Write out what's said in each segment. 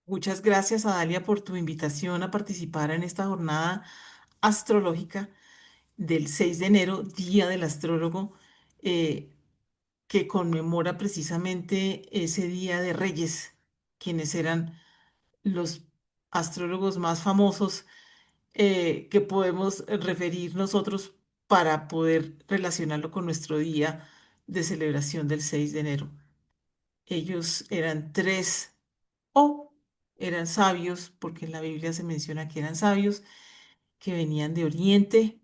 Muchas gracias, Adalia, por tu invitación a participar en esta jornada astrológica del 6 de enero, Día del Astrólogo, eh, que conmemora precisamente ese Día de Reyes, quienes eran los astrólogos más famosos que podemos referir nosotros para poder relacionarlo con nuestro día de celebración del 6 de enero. Ellos eran tres o eran sabios, porque en la Biblia se menciona que eran sabios, que venían de Oriente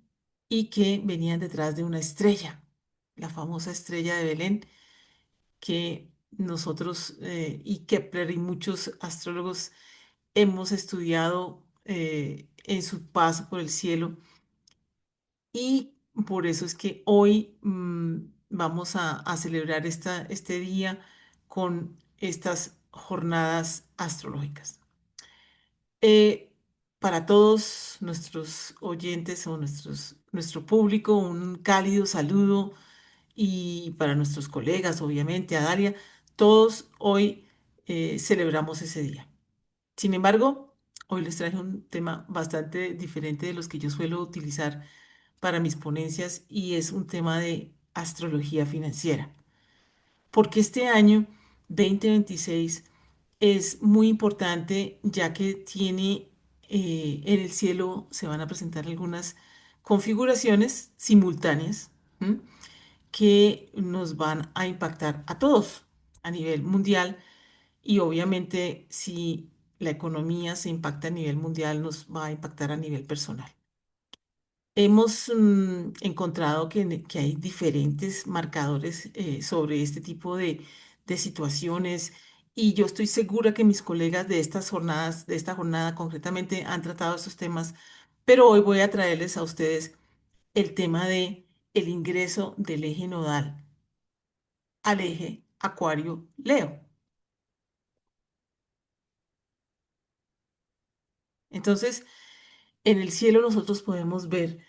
y que venían detrás de una estrella, la famosa estrella de Belén, que nosotros y Kepler y muchos astrólogos hemos estudiado en su paso por el cielo, y por eso es que hoy vamos a celebrar este día con estas jornadas astrológicas. Eh, para todos nuestros oyentes o nuestro público, un cálido saludo, y para nuestros colegas, obviamente, a Dalia, todos hoy celebramos ese día. Sin embargo, hoy les traje un tema bastante diferente de los que yo suelo utilizar para mis ponencias, y es un tema de astrología financiera, porque este año 2026 es muy importante, ya que tiene en el cielo se van a presentar algunas configuraciones simultáneas, ¿m? Que nos van a impactar a todos a nivel mundial, y obviamente si la economía se impacta a nivel mundial, nos va a impactar a nivel personal. Hemos encontrado que hay diferentes marcadores sobre este tipo de situaciones, y yo estoy segura que mis colegas de estas jornadas, de esta jornada concretamente, han tratado estos temas, pero hoy voy a traerles a ustedes el tema de el ingreso del eje nodal al eje Acuario-Leo. Entonces, en el cielo nosotros podemos ver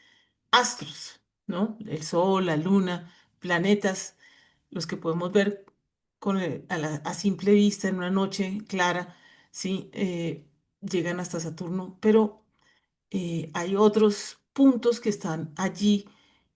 astros, ¿no? El Sol, la Luna, planetas, los que podemos ver a simple vista en una noche clara, ¿sí? Llegan hasta Saturno, pero hay otros puntos que están allí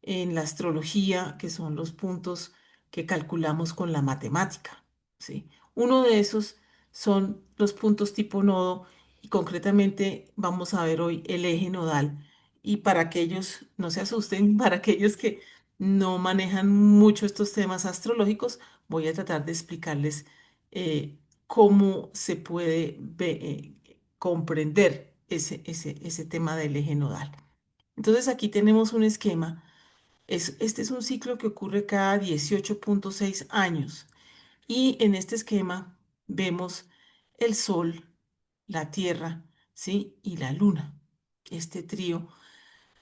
en la astrología, que son los puntos que calculamos con la matemática, ¿sí? Uno de esos son los puntos tipo nodo, y concretamente vamos a ver hoy el eje nodal. Y para aquellos, no se asusten, para aquellos que no manejan mucho estos temas astrológicos, voy a tratar de explicarles cómo se puede comprender ese tema del eje nodal. Entonces aquí tenemos un esquema. Este es un ciclo que ocurre cada 18,6 años. Y en este esquema vemos el Sol, la Tierra, ¿sí? Y la Luna. Este trío.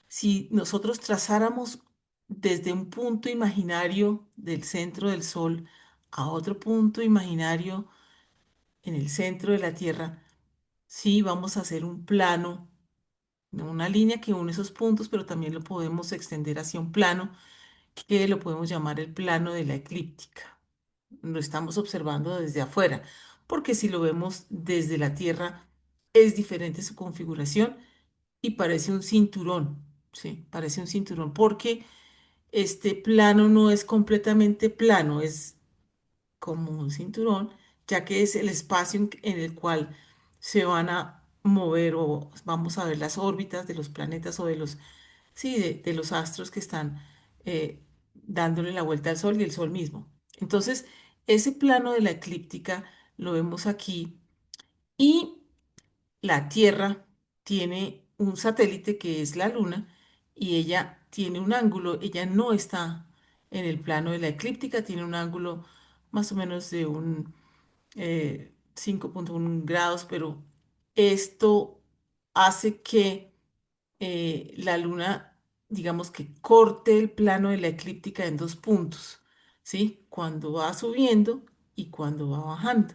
Si nosotros trazáramos desde un punto imaginario del centro del Sol a otro punto imaginario en el centro de la Tierra, sí, vamos a hacer un plano, ¿no? Una línea que une esos puntos, pero también lo podemos extender hacia un plano que lo podemos llamar el plano de la eclíptica. Lo estamos observando desde afuera, porque si lo vemos desde la Tierra es diferente su configuración y parece un cinturón, ¿sí? Parece un cinturón porque este plano no es completamente plano, es como un cinturón, ya que es el espacio en el cual se van a mover, o vamos a ver las órbitas de los planetas o de los, sí, de los astros que están dándole la vuelta al Sol y el Sol mismo. Entonces, ese plano de la eclíptica lo vemos aquí, y la Tierra tiene un satélite que es la Luna, y ella tiene un ángulo, ella no está en el plano de la eclíptica, tiene un ángulo más o menos de un 5,1 grados, pero esto hace que la Luna, digamos que corte el plano de la eclíptica en dos puntos, ¿sí? Cuando va subiendo y cuando va bajando.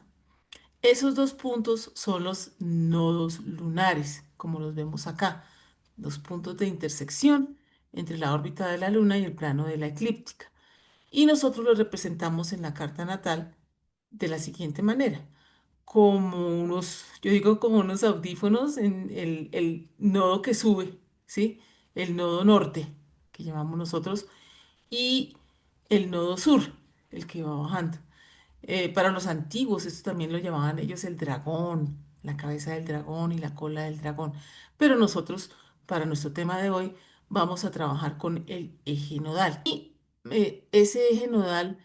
Esos dos puntos son los nodos lunares, como los vemos acá, los puntos de intersección entre la órbita de la Luna y el plano de la eclíptica. Y nosotros los representamos en la carta natal de la siguiente manera. como unos, yo digo como unos audífonos en el nodo que sube, ¿sí? El nodo norte, que llamamos nosotros, y el nodo sur, el que va bajando. Para los antiguos, esto también lo llamaban ellos el dragón, la cabeza del dragón y la cola del dragón. Pero nosotros, para nuestro tema de hoy, vamos a trabajar con el eje nodal. Y ese eje nodal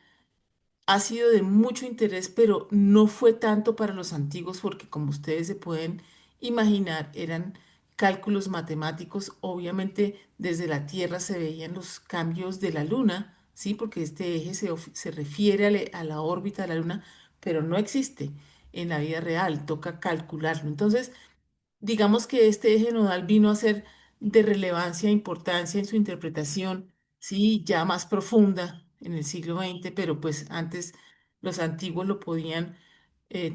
ha sido de mucho interés, pero no fue tanto para los antiguos porque como ustedes se pueden imaginar, eran cálculos matemáticos. Obviamente desde la Tierra se veían los cambios de la Luna, ¿sí? Porque este eje se refiere a la órbita de la Luna, pero no existe en la vida real, toca calcularlo. Entonces, digamos que este eje nodal vino a ser de relevancia e importancia en su interpretación, sí, ya más profunda en el siglo XX, pero pues antes los antiguos lo podían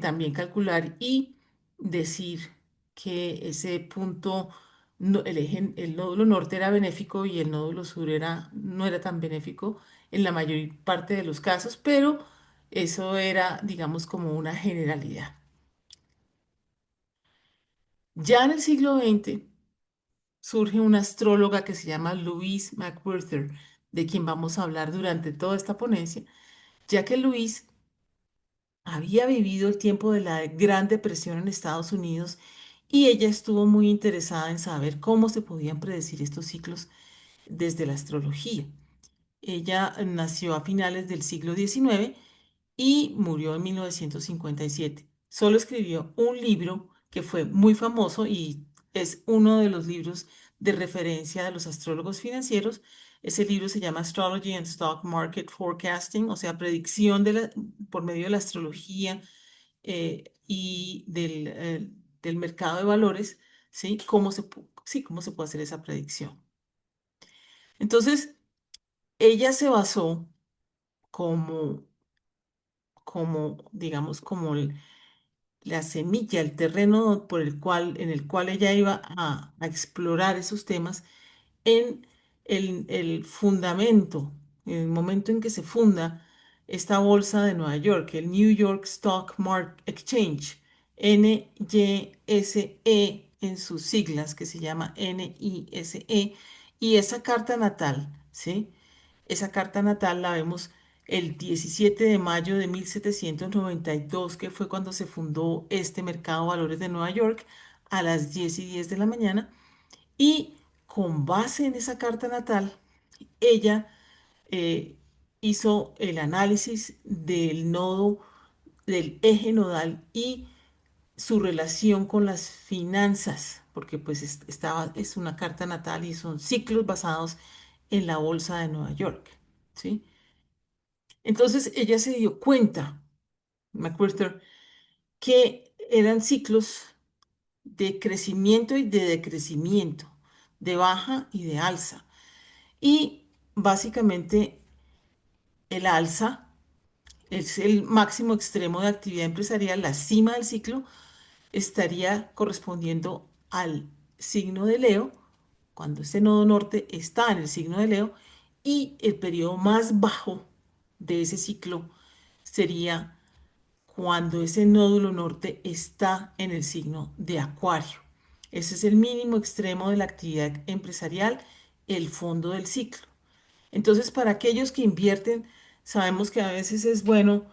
también calcular y decir que ese punto, el nódulo norte era benéfico y el nódulo sur no era tan benéfico en la mayor parte de los casos, pero eso era, digamos, como una generalidad. Ya en el siglo XX, surge una astróloga que se llama Louise McWhirter, de quien vamos a hablar durante toda esta ponencia, ya que Louise había vivido el tiempo de la Gran Depresión en Estados Unidos y ella estuvo muy interesada en saber cómo se podían predecir estos ciclos desde la astrología. Ella nació a finales del siglo XIX y murió en 1957. Solo escribió un libro que fue muy famoso y es uno de los libros de referencia de los astrólogos financieros. Ese libro se llama Astrology and Stock Market Forecasting, o sea, predicción por medio de la astrología y del mercado de valores, ¿sí? Sí, cómo se puede hacer esa predicción. Entonces, ella se basó como, digamos, como la semilla, el terreno en el cual ella iba a explorar esos temas en el fundamento, en el momento en que se funda esta bolsa de Nueva York, el New York Stock Market Exchange, NYSE en sus siglas, que se llama NISE, y esa carta natal, ¿sí? Esa carta natal la vemos el 17 de mayo de 1792, que fue cuando se fundó este mercado de valores de Nueva York, a las 10:10 de la mañana. Y con base en esa carta natal, ella eh, hizo el análisis del nodo, del eje nodal y su relación con las finanzas, porque pues es una carta natal y son ciclos basados en la bolsa de Nueva York, ¿sí? Entonces ella se dio cuenta, McWhirter, que eran ciclos de crecimiento y de decrecimiento, de baja y de alza. Y básicamente el alza es el máximo extremo de actividad empresarial, la cima del ciclo estaría correspondiendo al signo de Leo, cuando este nodo norte está en el signo de Leo, y el periodo más bajo de ese ciclo sería cuando ese nódulo norte está en el signo de Acuario. Ese es el mínimo extremo de la actividad empresarial, el fondo del ciclo. Entonces, para aquellos que invierten, sabemos que a veces es bueno,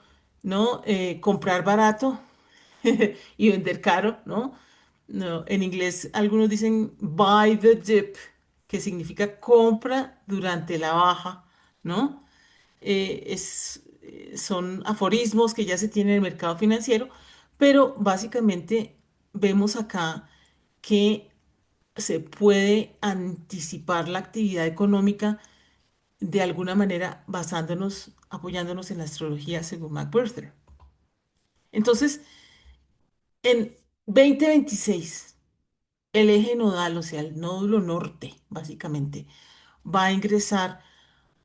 ¿no? Comprar barato y vender caro, ¿no? No, en inglés algunos dicen buy the dip, que significa compra durante la baja, ¿no? Son aforismos que ya se tienen en el mercado financiero, pero básicamente vemos acá que se puede anticipar la actividad económica de alguna manera basándonos, apoyándonos en la astrología según McWhirter. Entonces, en 2026, el eje nodal, o sea, el nódulo norte, básicamente, va a ingresar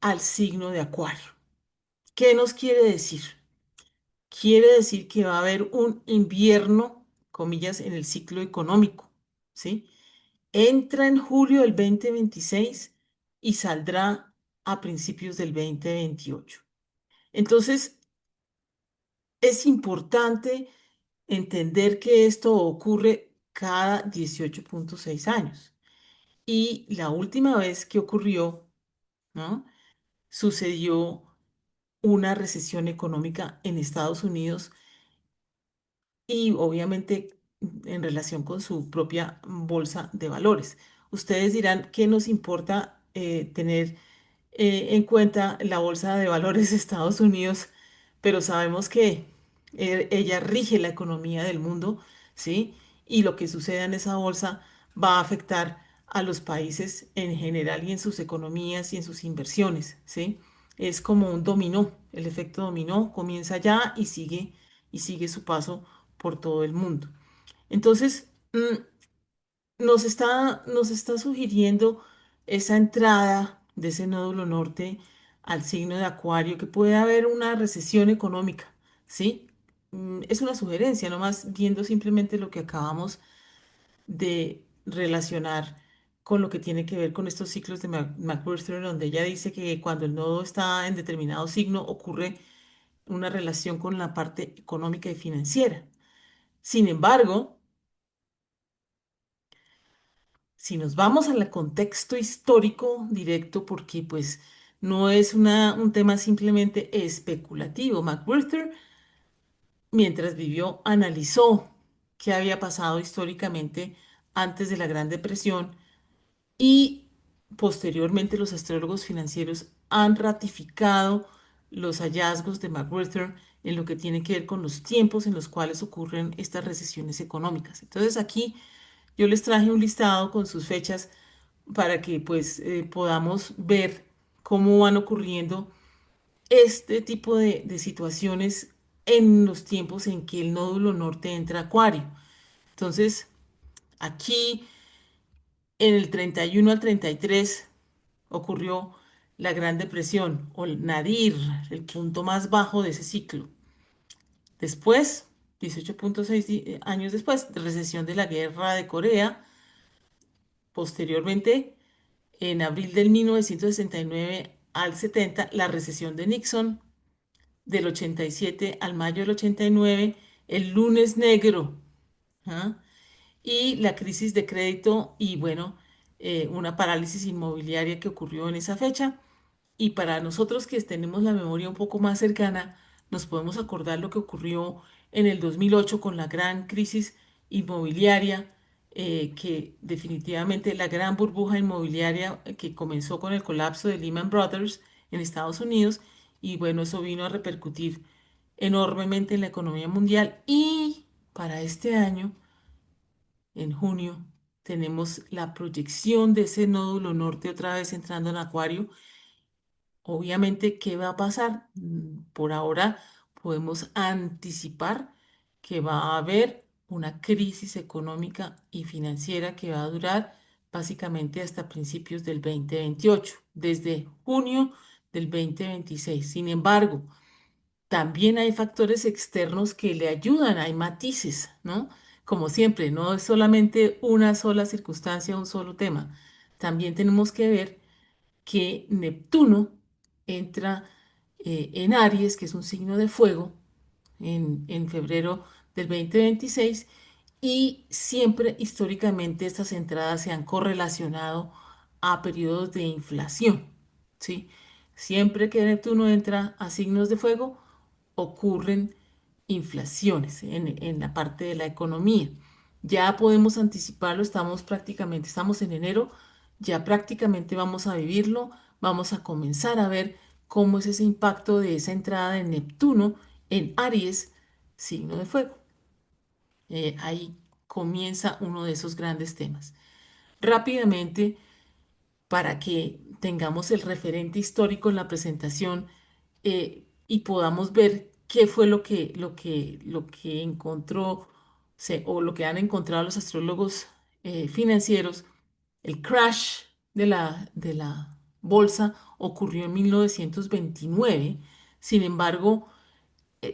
al signo de Acuario. ¿Qué nos quiere decir? Quiere decir que va a haber un invierno, comillas, en el ciclo económico, ¿sí? Entra en julio del 2026 y saldrá a principios del 2028. Entonces, es importante entender que esto ocurre cada 18,6 años. Y la última vez que ocurrió, ¿no? Sucedió una recesión económica en Estados Unidos y obviamente en relación con su propia bolsa de valores. Ustedes dirán, ¿qué nos importa tener en cuenta la bolsa de valores de Estados Unidos? Pero sabemos que ella rige la economía del mundo, ¿sí? Y lo que suceda en esa bolsa va a afectar a los países en general y en sus economías y en sus inversiones, ¿sí? Es como un dominó, el efecto dominó comienza ya y sigue su paso por todo el mundo. Entonces, nos está sugiriendo esa entrada de ese nódulo norte al signo de Acuario, que puede haber una recesión económica, ¿sí? Es una sugerencia, nomás viendo simplemente lo que acabamos de relacionar con lo que tiene que ver con estos ciclos de McWhirter, donde ella dice que cuando el nodo está en determinado signo ocurre una relación con la parte económica y financiera. Sin embargo, si nos vamos al contexto histórico directo, porque pues no es un tema simplemente especulativo. McWhirter, mientras vivió, analizó qué había pasado históricamente antes de la Gran Depresión y posteriormente los astrólogos financieros han ratificado los hallazgos de McWhirter en lo que tiene que ver con los tiempos en los cuales ocurren estas recesiones económicas. Entonces aquí yo les traje un listado con sus fechas para que pues podamos ver cómo van ocurriendo este tipo de situaciones en los tiempos en que el nódulo norte entra a Acuario. Entonces, aquí en el 31 al 33 ocurrió la Gran Depresión o el nadir, el punto más bajo de ese ciclo. Después, 18,6 años después, recesión de la Guerra de Corea. Posteriormente, en abril del 1969 al 70, la recesión de Nixon, del 87 al mayo del 89, el lunes negro, ¿ah? Y la crisis de crédito y bueno, una parálisis inmobiliaria que ocurrió en esa fecha. Y para nosotros que tenemos la memoria un poco más cercana, nos podemos acordar lo que ocurrió en el 2008 con la gran crisis inmobiliaria, que definitivamente la gran burbuja inmobiliaria que comenzó con el colapso de Lehman Brothers en Estados Unidos, y bueno, eso vino a repercutir enormemente en la economía mundial. Y para este año, en junio, tenemos la proyección de ese nódulo norte otra vez entrando en Acuario. Obviamente, ¿qué va a pasar? Por ahora podemos anticipar que va a haber una crisis económica y financiera que va a durar básicamente hasta principios del 2028, desde junio del 2026. Sin embargo, también hay factores externos que le ayudan, hay matices, ¿no? Como siempre, no es solamente una sola circunstancia, un solo tema. También tenemos que ver que Neptuno entra en Aries, que es un signo de fuego, en febrero del 2026, y siempre históricamente estas entradas se han correlacionado a periodos de inflación, ¿sí? Siempre que Neptuno entra a signos de fuego, ocurren inflaciones en la parte de la economía. Ya podemos anticiparlo, estamos en enero, ya prácticamente vamos a vivirlo, vamos a comenzar a ver cómo es ese impacto de esa entrada de Neptuno en Aries, signo de fuego. Ahí comienza uno de esos grandes temas. Rápidamente, para que tengamos el referente histórico en la presentación, y podamos ver qué fue lo que encontró o lo que han encontrado los astrólogos financieros. El crash de la bolsa ocurrió en 1929. Sin embargo,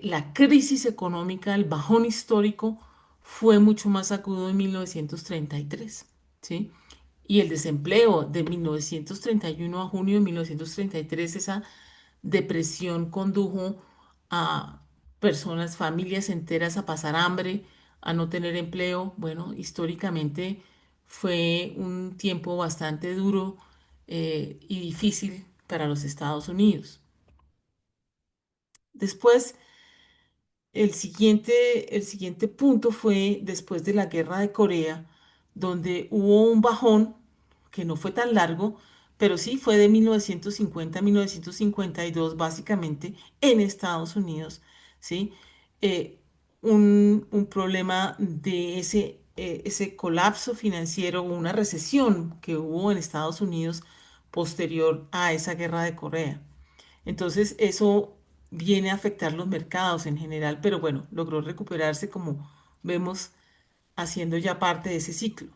la crisis económica, el bajón histórico, fue mucho más agudo en 1933, ¿sí? Y el desempleo de 1931 a junio de 1933, esa depresión condujo a personas, familias enteras a pasar hambre, a no tener empleo. Bueno, históricamente fue un tiempo bastante duro y difícil para los Estados Unidos. Después, el siguiente punto fue después de la Guerra de Corea, donde hubo un bajón que no fue tan largo, pero sí fue de 1950 a 1952, básicamente en Estados Unidos, ¿sí? Eh, un problema de ese colapso financiero, una recesión que hubo en Estados Unidos posterior a esa Guerra de Corea. Entonces, eso viene a afectar los mercados en general, pero bueno, logró recuperarse como vemos haciendo ya parte de ese ciclo.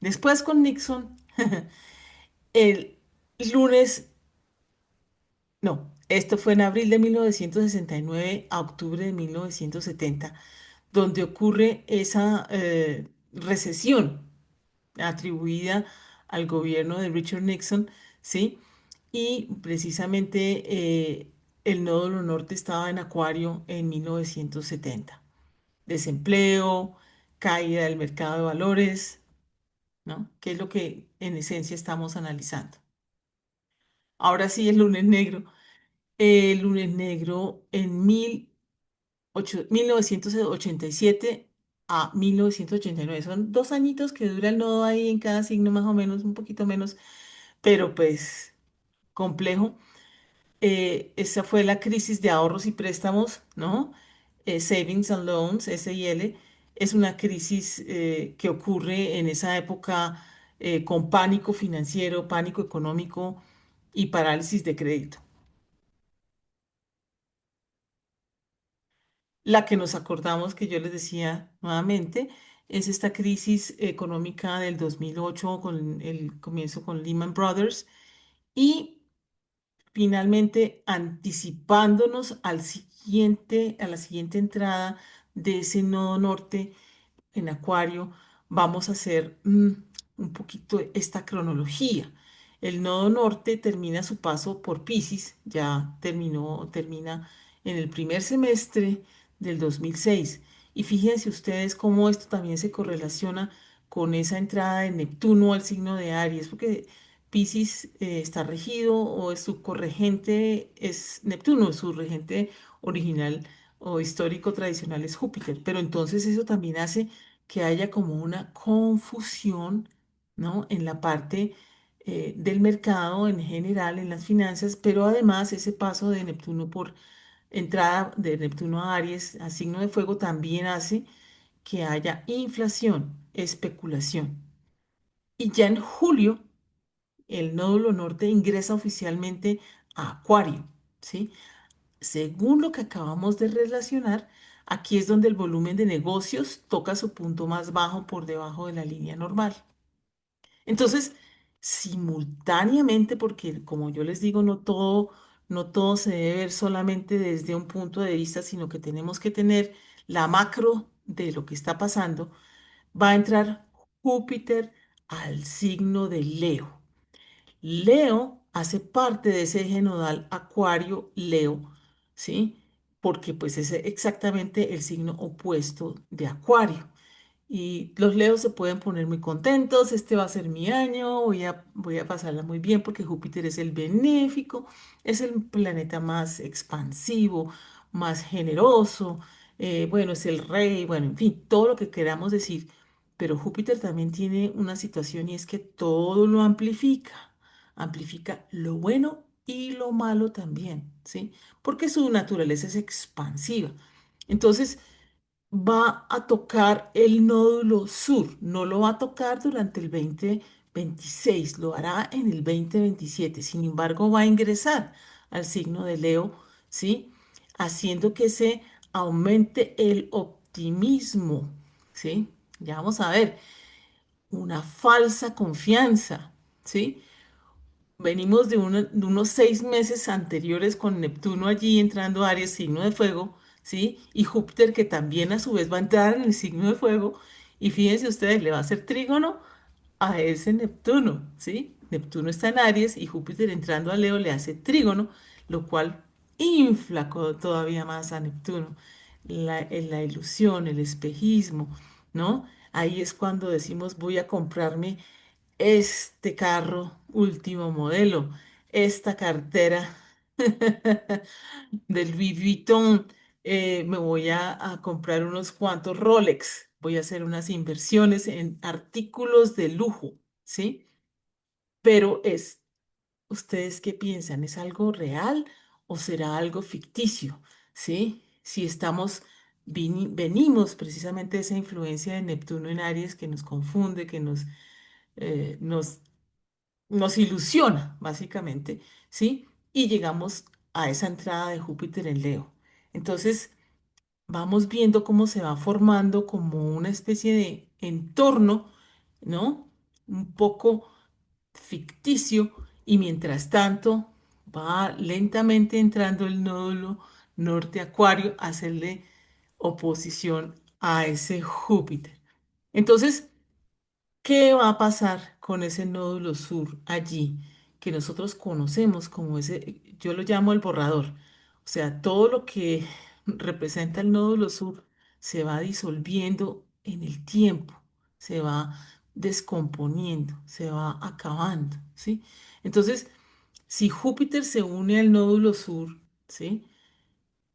Después con Nixon, el lunes, no, esto fue en abril de 1969 a octubre de 1970, donde ocurre esa recesión atribuida al gobierno de Richard Nixon, ¿sí? Y precisamente el nódulo norte estaba en Acuario en 1970. Desempleo, caída del mercado de valores, ¿no? Que es lo que en esencia estamos analizando. Ahora sí, el lunes negro. El lunes negro en 1987 a 1989. Son 2 añitos que dura el nodo ahí en cada signo, más o menos, un poquito menos, pero pues complejo. Esa fue la crisis de ahorros y préstamos, ¿no? Savings and Loans, SIL, es una crisis que ocurre en esa época con pánico financiero, pánico económico y parálisis de crédito. La que nos acordamos que yo les decía nuevamente es esta crisis económica del 2008 con el comienzo con Lehman Brothers y finalmente anticipándonos a la siguiente entrada de ese nodo norte en Acuario, vamos a hacer un poquito esta cronología. El nodo norte termina su paso por Piscis, ya termina en el primer semestre del 2006. Y fíjense ustedes cómo esto también se correlaciona con esa entrada de Neptuno al signo de Aries, porque Piscis está regido o es su corregente es Neptuno, su regente original o histórico tradicional es Júpiter, pero entonces eso también hace que haya como una confusión, ¿no? En la parte del mercado en general, en las finanzas, pero además ese paso de Neptuno por entrada de Neptuno a Aries, a signo de fuego, también hace que haya inflación, especulación. Y ya en julio, el nódulo norte ingresa oficialmente a Acuario, ¿sí? Según lo que acabamos de relacionar, aquí es donde el volumen de negocios toca su punto más bajo por debajo de la línea normal. Entonces, simultáneamente, porque como yo les digo, no todo se debe ver solamente desde un punto de vista, sino que tenemos que tener la macro de lo que está pasando, va a entrar Júpiter al signo de Leo. Leo hace parte de ese eje nodal Acuario-Leo, ¿sí? Porque pues es exactamente el signo opuesto de Acuario. Y los Leos se pueden poner muy contentos, este va a ser mi año, voy a pasarla muy bien porque Júpiter es el benéfico, es el planeta más expansivo, más generoso, bueno, es el rey, bueno, en fin, todo lo que queramos decir. Pero Júpiter también tiene una situación y es que todo lo amplifica, amplifica lo bueno y lo malo también, ¿sí? Porque su naturaleza es expansiva. Entonces, va a tocar el nódulo sur, no lo va a tocar durante el 2026, lo hará en el 2027. Sin embargo, va a ingresar al signo de Leo, ¿sí? Haciendo que se aumente el optimismo, ¿sí? Ya vamos a ver, una falsa confianza, ¿sí? Venimos de unos 6 meses anteriores con Neptuno allí entrando a Aries, signo de fuego, ¿sí? Y Júpiter que también a su vez va a entrar en el signo de fuego. Y fíjense ustedes, le va a hacer trígono a ese Neptuno, ¿sí? Neptuno está en Aries y Júpiter entrando a Leo le hace trígono, lo cual infla todavía más a Neptuno. La ilusión, el espejismo, ¿no? Ahí es cuando decimos voy a comprarme este carro último modelo, esta cartera del Louis Vuitton, me voy a comprar unos cuantos Rolex, voy a hacer unas inversiones en artículos de lujo, ¿sí? Pero ¿ustedes qué piensan? ¿Es algo real o será algo ficticio? ¿Sí? Si venimos precisamente de esa influencia de Neptuno en Aries que nos confunde, que eh, nos, nos ilusiona, básicamente, ¿sí? Y llegamos a esa entrada de Júpiter en Leo. Entonces, vamos viendo cómo se va formando como una especie de entorno, ¿no? Un poco ficticio y mientras tanto va lentamente entrando el nódulo norte Acuario a hacerle oposición a ese Júpiter. Entonces, ¿qué va a pasar con ese nódulo sur allí que nosotros conocemos como ese, yo lo llamo el borrador? O sea, todo lo que representa el nódulo sur se va disolviendo en el tiempo, se va descomponiendo, se va acabando, ¿sí? Entonces, si Júpiter se une al nódulo sur, ¿sí?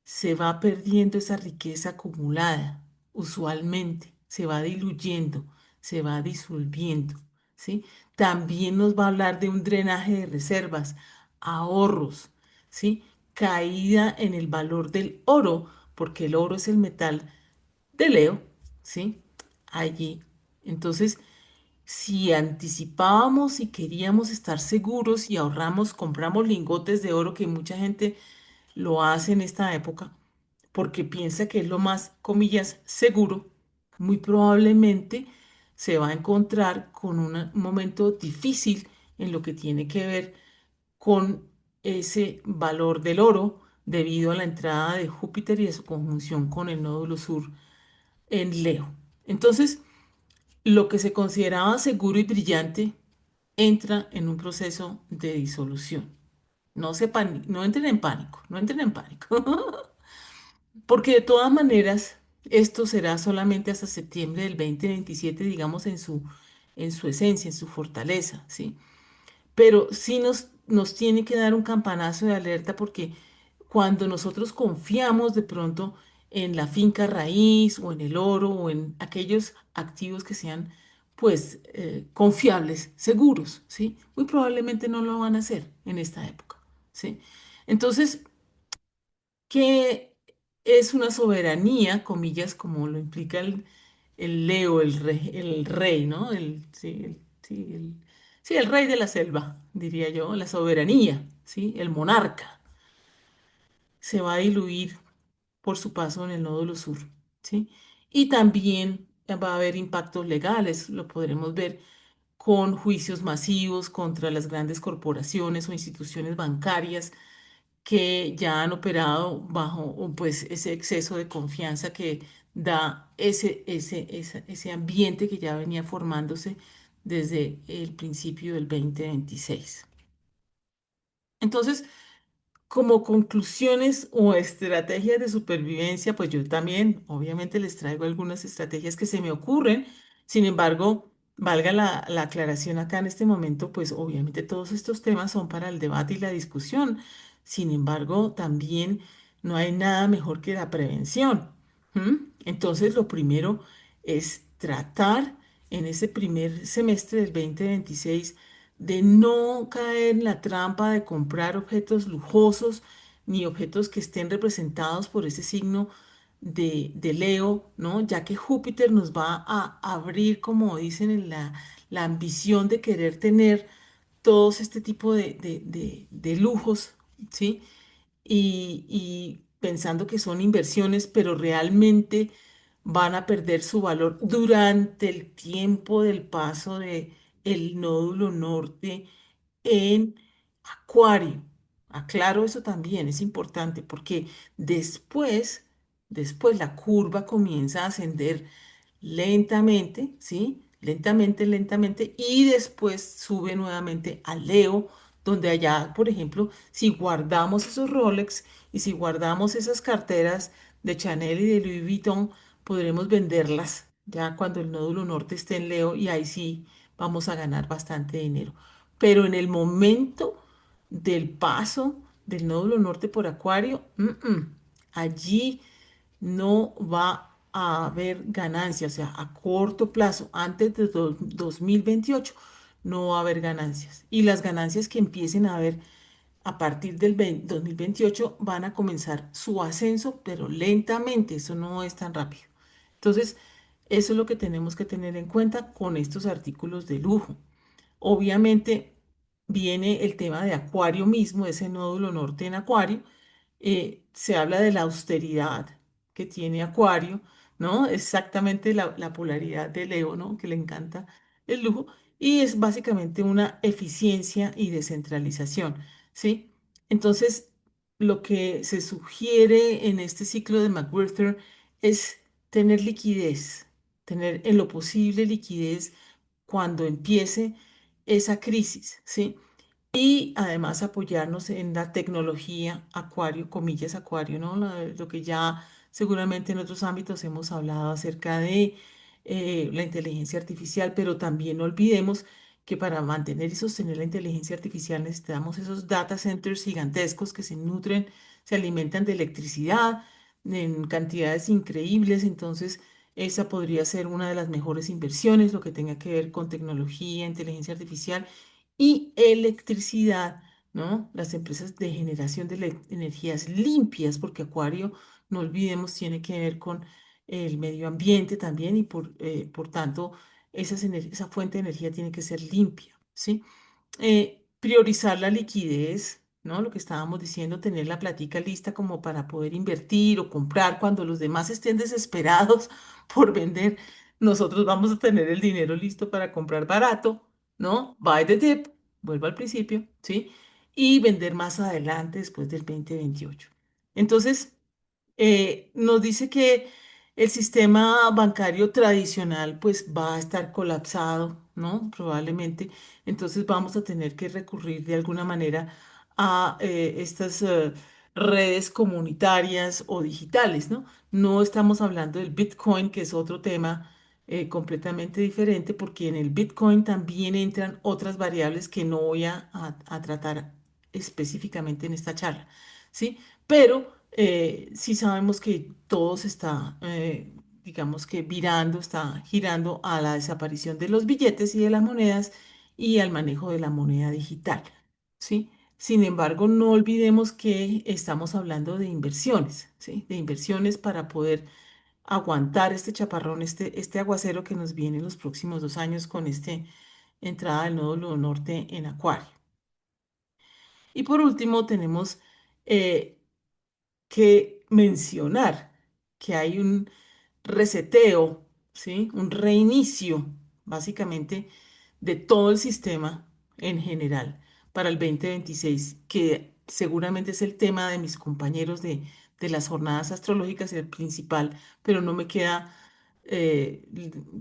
Se va perdiendo esa riqueza acumulada, usualmente, se va diluyendo, se va disolviendo, ¿sí? También nos va a hablar de un drenaje de reservas, ahorros, ¿sí? Caída en el valor del oro, porque el oro es el metal de Leo, ¿sí? Allí. Entonces, si anticipábamos y queríamos estar seguros y ahorramos, compramos lingotes de oro que mucha gente lo hace en esta época porque piensa que es lo más, comillas, seguro, muy probablemente se va a encontrar con un momento difícil en lo que tiene que ver con ese valor del oro debido a la entrada de Júpiter y a su conjunción con el nódulo sur en Leo. Entonces, lo que se consideraba seguro y brillante entra en un proceso de disolución. No entren en pánico, no entren en pánico. Porque de todas maneras, esto será solamente hasta septiembre del 2027, digamos, en su esencia, en su fortaleza, ¿sí? Pero sí nos tiene que dar un campanazo de alerta porque cuando nosotros confiamos de pronto en la finca raíz o en el oro o en aquellos activos que sean, pues, confiables, seguros, ¿sí? Muy probablemente no lo van a hacer en esta época, ¿sí? Entonces, que es una soberanía, comillas, como lo implica el Leo, el rey, ¿no? Sí, el rey de la selva, diría yo, la soberanía, ¿sí? El monarca se va a diluir por su paso en el nódulo sur, ¿sí? Y también va a haber impactos legales, lo podremos ver con juicios masivos contra las grandes corporaciones o instituciones bancarias que ya han operado bajo pues ese exceso de confianza que da ese ambiente que ya venía formándose desde el principio del 2026. Entonces, como conclusiones o estrategias de supervivencia, pues yo también, obviamente, les traigo algunas estrategias que se me ocurren. Sin embargo, valga la aclaración acá en este momento, pues obviamente todos estos temas son para el debate y la discusión. Sin embargo, también no hay nada mejor que la prevención. ¿M? Entonces, lo primero es tratar en ese primer semestre del 2026 de no caer en la trampa de comprar objetos lujosos ni objetos que estén representados por ese signo de Leo, ¿no? Ya que Júpiter nos va a abrir, como dicen, en la ambición de querer tener todos este tipo de lujos, ¿sí? Y pensando que son inversiones, pero realmente van a perder su valor durante el tiempo del paso de el nódulo norte en Acuario. Aclaro eso también, es importante porque después, después la curva comienza a ascender lentamente, ¿sí? Lentamente, lentamente, y después sube nuevamente a Leo, donde allá, por ejemplo, si guardamos esos Rolex Y si guardamos esas carteras de Chanel y de Louis Vuitton, podremos venderlas ya cuando el nódulo norte esté en Leo y ahí sí vamos a ganar bastante dinero. Pero en el momento del paso del nódulo norte por Acuario, allí no va a haber ganancia, o sea, a corto plazo, antes de 2028, no va a haber ganancias. Y las ganancias que empiecen a haber a partir del 2028 van a comenzar su ascenso, pero lentamente, eso no es tan rápido. Entonces, eso es lo que tenemos que tener en cuenta con estos artículos de lujo. Obviamente viene el tema de Acuario mismo, ese nódulo norte en Acuario. Se habla de la austeridad que tiene Acuario, ¿no? Exactamente la polaridad de Leo, ¿no? Que le encanta el lujo. Y es básicamente una eficiencia y descentralización, ¿sí? Entonces, lo que se sugiere en este ciclo de McWhirter es tener liquidez, tener en lo posible liquidez cuando empiece esa crisis, ¿sí? Y además apoyarnos en la tecnología Acuario, comillas Acuario, ¿no? Lo que ya seguramente en otros ámbitos hemos hablado acerca de la inteligencia artificial, pero también no olvidemos que para mantener y sostener la inteligencia artificial necesitamos esos data centers gigantescos que se nutren, se alimentan de electricidad en cantidades increíbles, entonces esa podría ser una de las mejores inversiones, lo que tenga que ver con tecnología, inteligencia artificial y electricidad, ¿no? Las empresas de generación de energías limpias, porque Acuario, no olvidemos, tiene que ver con el medio ambiente también y por tanto esa fuente de energía tiene que ser limpia, ¿sí? Priorizar la liquidez, ¿no? Lo que estábamos diciendo, tener la platica lista como para poder invertir o comprar cuando los demás estén desesperados por vender. Nosotros vamos a tener el dinero listo para comprar barato, ¿no? Buy the dip, vuelvo al principio, ¿sí? Y vender más adelante después del 2028. Entonces, nos dice que el sistema bancario tradicional pues va a estar colapsado, ¿no? Probablemente. Entonces vamos a tener que recurrir de alguna manera a estas redes comunitarias o digitales, ¿no? No estamos hablando del Bitcoin, que es otro tema completamente diferente, porque en el Bitcoin también entran otras variables que no voy a tratar específicamente en esta charla, ¿sí? Pero sí sabemos que todo se está, digamos que virando, está girando a la desaparición de los billetes y de las monedas y al manejo de la moneda digital, ¿sí? Sin embargo, no olvidemos que estamos hablando de inversiones, ¿sí? De inversiones para poder aguantar este chaparrón, este aguacero que nos viene en los próximos 2 años con esta entrada del nódulo norte en Acuario. Y por último, tenemos eh, que mencionar que hay un reseteo, ¿sí? Un reinicio, básicamente, de todo el sistema en general para el 2026, que seguramente es el tema de mis compañeros de las jornadas astrológicas, el principal, pero no me queda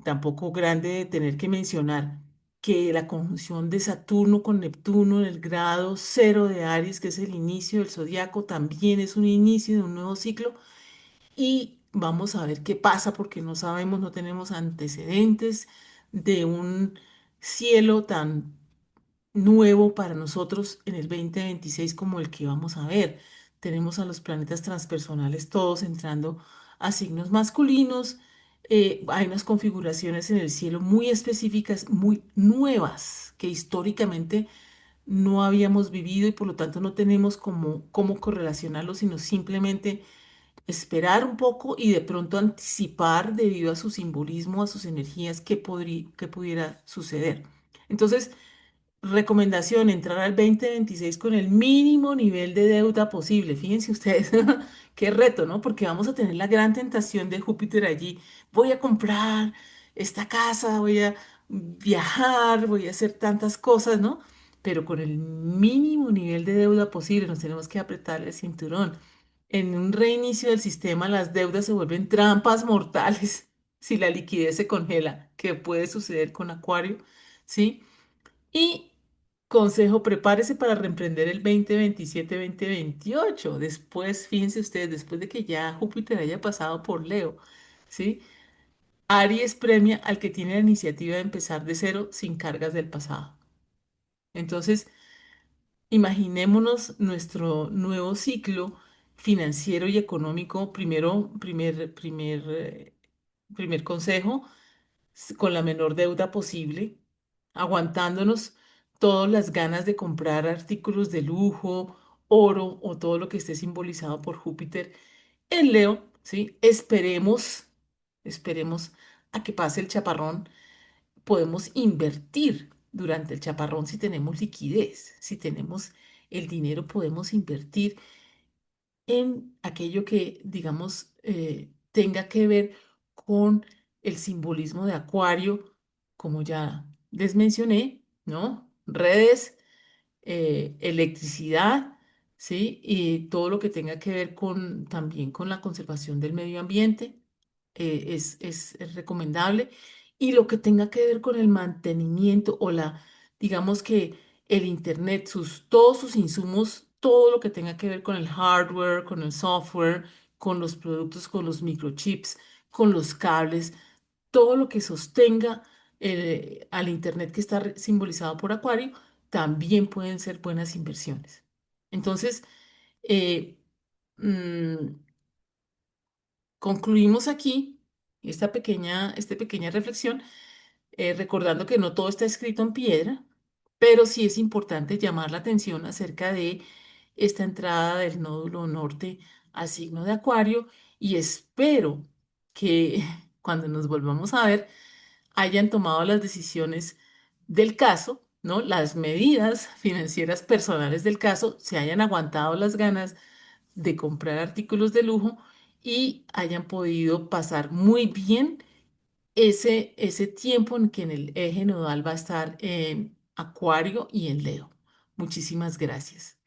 tampoco grande de tener que mencionar que la conjunción de Saturno con Neptuno en el grado cero de Aries, que es el inicio del zodiaco, también es un inicio de un nuevo ciclo y vamos a ver qué pasa porque no sabemos, no tenemos antecedentes de un cielo tan nuevo para nosotros en el 2026 como el que vamos a ver. Tenemos a los planetas transpersonales todos entrando a signos masculinos. Hay unas configuraciones en el cielo muy específicas, muy nuevas, que históricamente no habíamos vivido y por lo tanto no tenemos cómo correlacionarlo, sino simplemente esperar un poco y de pronto anticipar debido a su simbolismo, a sus energías, qué pudiera suceder. Entonces, recomendación, entrar al 2026 con el mínimo nivel de deuda posible. Fíjense ustedes, qué reto, ¿no? Porque vamos a tener la gran tentación de Júpiter allí. Voy a comprar esta casa, voy a viajar, voy a hacer tantas cosas, ¿no? Pero con el mínimo nivel de deuda posible, nos tenemos que apretar el cinturón. En un reinicio del sistema, las deudas se vuelven trampas mortales si la liquidez se congela, que puede suceder con Acuario, ¿sí? Y Consejo, prepárese para reemprender el 2027-2028. Después, fíjense ustedes, después de que ya Júpiter haya pasado por Leo, ¿sí? Aries premia al que tiene la iniciativa de empezar de cero sin cargas del pasado. Entonces, imaginémonos nuestro nuevo ciclo financiero y económico. Primer consejo, con la menor deuda posible, aguantándonos todas las ganas de comprar artículos de lujo, oro o todo lo que esté simbolizado por Júpiter en Leo, ¿sí? Esperemos a que pase el chaparrón. Podemos invertir durante el chaparrón si tenemos liquidez, si tenemos el dinero, podemos invertir en aquello que, digamos, tenga que ver con el simbolismo de Acuario, como ya les mencioné, ¿no? Redes, electricidad, ¿sí? Y todo lo que tenga que ver con también con la conservación del medio ambiente, es recomendable. Y lo que tenga que ver con el mantenimiento o digamos que el Internet, todos sus insumos, todo lo que tenga que ver con el hardware, con el software, con los productos, con los microchips, con los cables, todo lo que sostenga al Internet que está simbolizado por Acuario, también pueden ser buenas inversiones. Entonces, eh, mm, concluimos aquí esta pequeña reflexión, recordando que no todo está escrito en piedra, pero sí es importante llamar la atención acerca de esta entrada del nódulo norte al signo de Acuario y espero que cuando nos volvamos a ver hayan tomado las decisiones del caso, ¿no? Las medidas financieras personales del caso, se hayan aguantado las ganas de comprar artículos de lujo y hayan podido pasar muy bien ese tiempo en que en el eje nodal va a estar en Acuario y en Leo. Muchísimas gracias.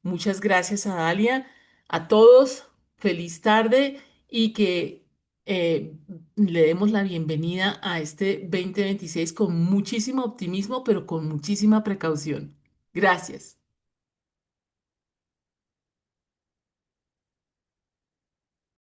Muchas gracias a Dalia, a todos, feliz tarde y que le demos la bienvenida a este 2026 con muchísimo optimismo, pero con muchísima precaución. Gracias.